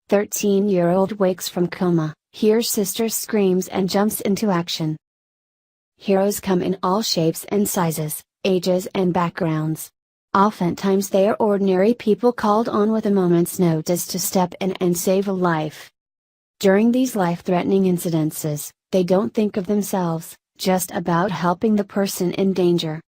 13-year-old wakes from coma, hears sister's screams and jumps into action. Heroes come in all shapes and sizes, ages and backgrounds. Oftentimes they are ordinary people called on with a moment's notice to step in and save a life. During these life-threatening incidences, they don't think of themselves, just about helping the person in danger.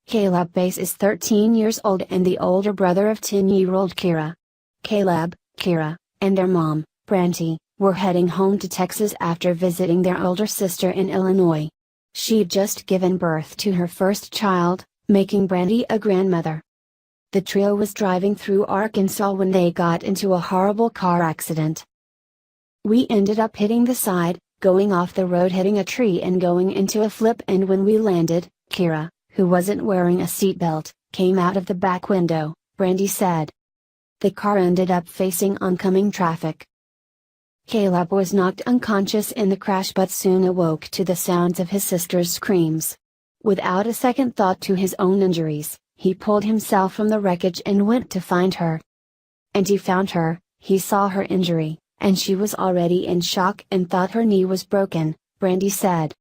Caleb Bass is 13 years old and the older brother of 10-year-old Kira. Caleb, Kira, and their mom, Branty, were heading home to Texas after visiting their older sister in Illinois. She'd just given birth to her first child, making Branty a grandmother. The trio was driving through Arkansas when they got into a horrible car accident. We ended up hitting the side, going off the road, hitting a tree and going into a flip, and when we landed, Kira, who wasn't wearing a seatbelt, came out of the back window, Brandy said. The car ended up facing oncoming traffic. Caleb was knocked unconscious in the crash but soon awoke to the sounds of his sister's screams. Without a second thought to his own injuries, he pulled himself from the wreckage and went to find her. And he found her, he saw her injury, and she was already in shock and thought her knee was broken, Brandy said.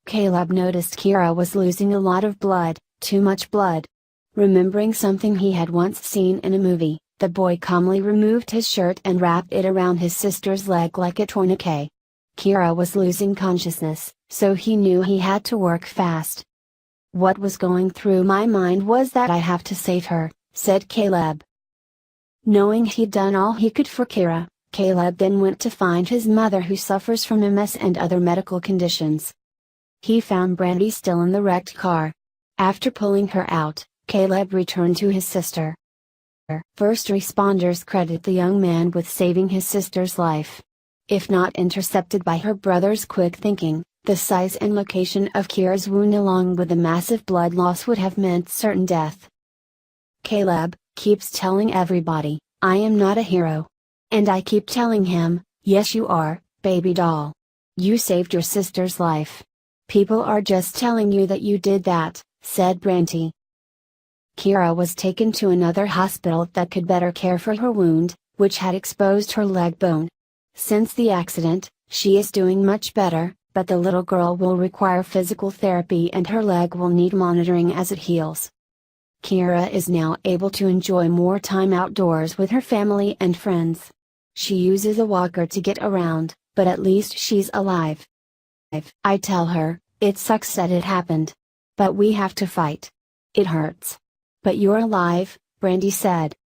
Caleb noticed Kira was losing a lot of blood, too much blood. Remembering something he had once seen in a movie, the boy calmly removed his shirt and wrapped it around his sister's leg like a tourniquet. Kira was losing consciousness, so he knew he had to work fast. What was going through my mind was that I have to save her, said Caleb. Knowing he'd done all he could for Kira, Caleb then went to find his mother, who suffers from MS and other medical conditions. He found Brandy still in the wrecked car. After pulling her out, Caleb returned to his sister. First responders credit the young man with saving his sister's life. If not intercepted by her brother's quick thinking, the size and location of Kira's wound along with the massive blood loss would have meant certain death. Caleb keeps telling everybody, "I am not a hero." And I keep telling him, "Yes you are, baby doll. You saved your sister's life. People are just telling you that you did that," said Branty. Kira was taken to another hospital that could better care for her wound, which had exposed her leg bone. Since the accident, she is doing much better, but the little girl will require physical therapy and her leg will need monitoring as it heals. Kira is now able to enjoy more time outdoors with her family and friends. She uses a walker to get around, but at least she's alive. I tell her, "It sucks that it happened. But we have to fight. It hurts. But you're alive," Brandy said.